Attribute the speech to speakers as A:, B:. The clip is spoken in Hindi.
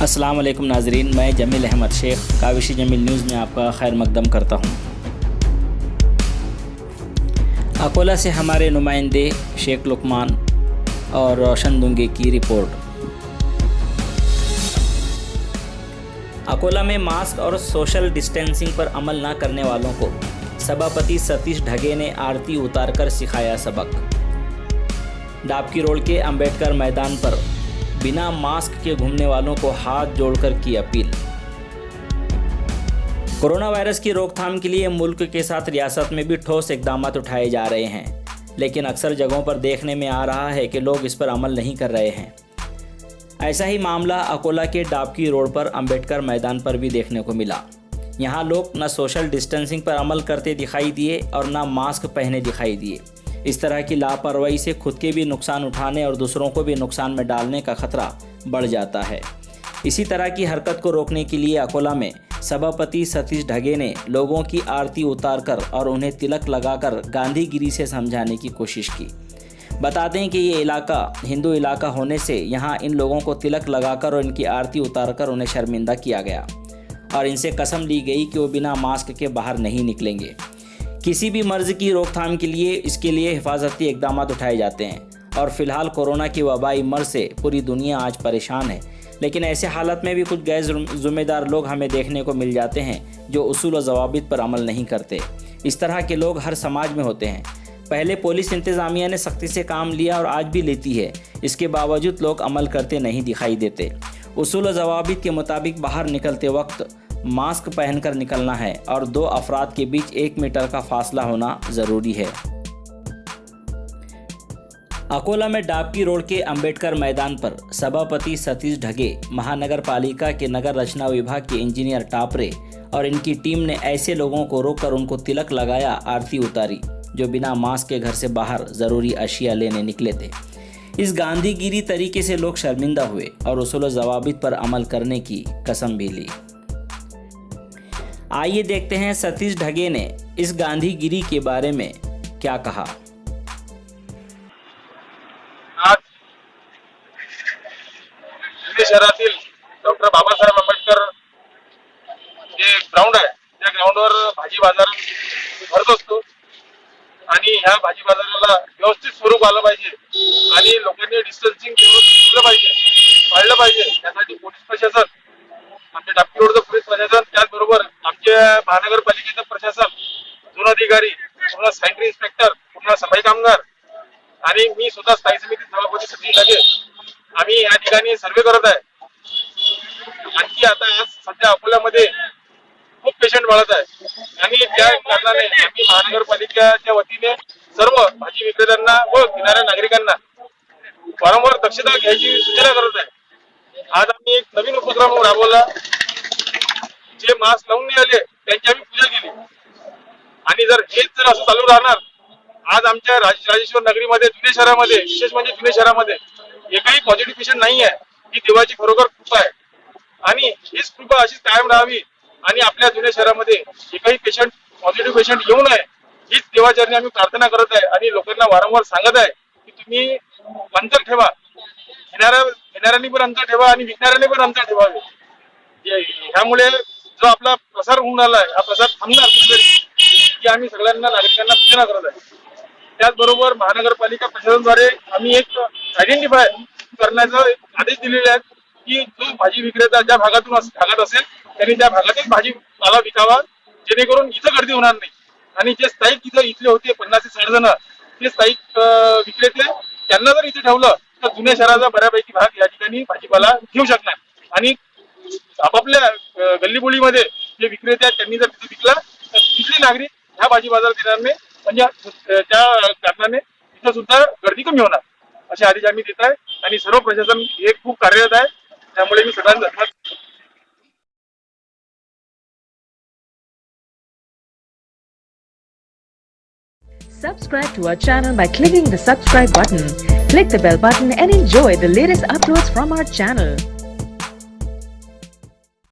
A: अस्सलाम वालेकुम नाजरीन, मैं जमील अहमद शेख काविशी जमील न्यूज़ में आपका खैर मकदम करता हूँ। अकोला से हमारे नुमाइंदे शेख लुकमान और रोशन दुंगे की रिपोर्ट। अकोला में मास्क और सोशल डिस्टेंसिंग पर अमल न करने वालों को सभापति सतीश ढगे ने आरती उतारकर सिखाया सबक। डाबकी रोड के अंबेडकर मैदान पर बिना मास्क के घूमने वालों को हाथ जोड़कर की अपील। कोरोना वायरस की रोकथाम के लिए मुल्क के साथ रियासत में भी ठोस इकदाम उठाए जा रहे हैं, लेकिन अक्सर जगहों पर देखने में आ रहा है कि लोग इस पर अमल नहीं कर रहे हैं। ऐसा ही मामला अकोला के डाबकी रोड पर अंबेडकर मैदान पर भी देखने को मिला। यहाँ लोग न सोशल डिस्टेंसिंग पर अमल करते दिखाई दिए और न मास्क पहने दिखाई दिए। इस तरह की लापरवाही से खुद के भी नुकसान उठाने और दूसरों को भी नुकसान में डालने का खतरा बढ़ जाता है। इसी तरह की हरकत को रोकने के लिए अकोला में सभापति सतीश ढगे ने लोगों की आरती उतारकर और उन्हें तिलक लगाकर गांधीगिरी से समझाने की कोशिश की। बता दें कि ये इलाका हिंदू इलाका होने से यहाँ इन लोगों को तिलक लगाकर और इनकी आरती उतारकर उन्हें शर्मिंदा किया गया और इनसे कसम ली गई कि वो बिना मास्क के बाहर नहीं निकलेंगे। किसी भी मर्ज़ की रोकथाम के लिए इसके लिए हिफाजती इकदाम उठाए जाते हैं और फ़िलहाल कोरोना की वबाई मर्ज़ से पूरी दुनिया आज परेशान है। लेकिन ऐसे हालत में भी कुछ गैर ज़िम्मेदार लोग हमें देखने को मिल जाते हैं जो उसूल और ज़वाबित पर अमल नहीं करते। इस तरह के लोग हर समाज में होते हैं। पहले पुलिस इंतज़ामिया ने सख्ती से काम लिया और आज भी लेती है, इसके बावजूद लोग अमल करते नहीं दिखाई देते। उसूल और ज़वाबित के मुताबिक बाहर निकलते वक्त मास्क पहनकर निकलना है और 2 अफराद के बीच 1 मीटर का फासला होना ज़रूरी है। अकोला में डाबकी रोड के अंबेडकर मैदान पर सभापति सतीश ढगे, महानगर पालिका के नगर रचना विभाग के इंजीनियर टापरे और इनकी टीम ने ऐसे लोगों को रोककर उनको तिलक लगाया, आरती उतारी जो बिना मास्क के घर से बाहर ज़रूरी अशिया लेने निकले थे। इस गांधीगिरी तरीके से लोग शर्मिंदा हुए और उसूल ज़वाबित पर अमल करने की कसम भी ली। आइए देखते हैं सतीश ढगे ने इस गांधीगिरी के बारे में क्या कहा।
B: आज पुणे शहरातील डॉक्टर बाबासाहेब आंबेडकर जे ग्राउंड आहे त्या ग्राउंडवर भाजी बाजार भरत असतो आणि ह्या भाजी बाजाराला व्यवस्थित स्वरूप आलं पाहिजे आणि लोकांनी डिस्टन्सिंग ठेवलं पाहिजे, पाळलं पाहिजे। त्यासाठी पोलीस प्रशासन, आमच्या डाबकी रोडचं पोलीस प्रशासन, त्याचबरोबर आमच्या महानगरपालिकेचं प्रशासन, जिल्हाधिकारी, पूर्ण सॅनिटरी इन्स्पेक्टर, पूर्ण सफाई कामगार आणि मी स्वतः स्थायी समिती सभापती सतीश ढगे आम्ही या ठिकाणी सर्वे करत आहे। आणखी आता आज सध्या अकोल्यामध्ये खूप पेशंट वाढत आहे आणि त्या कारणाने आम्ही महानगरपालिकेच्या वतीने सर्व भाजी विक्रेत्यांना व किनाऱ्या नागरिकांना वारंवार दक्षता घ्यायची सूचना करत आहे। आज आम्ही एक नवीन उपक्रम राबवला, जे मास्क लावून नाही आले त्यांची आम्ही पूजा केली आणि जर हेच जर असं चालू राहणार, आज आमच्या राजेश्वर नगरीमध्ये, जुने शहरामध्ये, विशेष म्हणजे जुने शहरामध्ये एकही पॉझिटिव्ह पेशंट नाही आहे। ही देवाची खरोखर कृपा आहे आणि हीच कृपा अशीच कायम राहावी आणि आपल्या जुने शहरामध्ये एकही पॉझिटिव्ह पेशंट येऊ नये हीच देवाचरणी आम्ही प्रार्थना करत आहे आणि लोकांना वारंवार सांगत आहे की तुम्ही अंतर ठेवा, घेणाऱ्यांनी पण अंतर ठेवा आणि विकणाऱ्यांनी पण अंतर ठेवावे। ह्यामुळे जो आपला प्रसार होऊन आलाय हा प्रसार थांबणार की आम्ही सगळ्यांना नागरिकांना सूचना करत आहे। त्याचबरोबर महानगरपालिका प्रशासनाद्वारे आम्ही एक आयडेंटिफाय करण्याचा आदेश दिलेले आहेत की जो भाजी विक्रेता ज्या भागात असेल त्यांनी त्या भागातच भाजीपाला विकावा, जेणेकरून इथं गर्दी होणार नाही आणि जे स्थायिक इथले होते 50 ते 60 जण, ते स्थायिक विक्रेते त्यांना जर इथे ठेवलं तर जुन्या शहराचा बऱ्यापैकी भाग या ठिकाणी भाजीपाला घेऊ शकणार आणि आपापल्या गल्लीबोळीमध्ये जे विक्रेते आहेत त्यांनी जर तिथे विकला तर तिथले नागरिक ह्या भाजी बाजार देणार नाही, म्हणजे त्या कारणाने तिथं सुद्धा गर्दी कमी होणार असे आदेश आम्ही देत आहे आणि सर्व प्रशासन हे खूप कार्यरत आहे। त्यामुळे मी सगळ्यांना धन्यवाद।
C: Subscribe to our channel by clicking the subscribe button. Click the bell button and enjoy the latest uploads from our channel.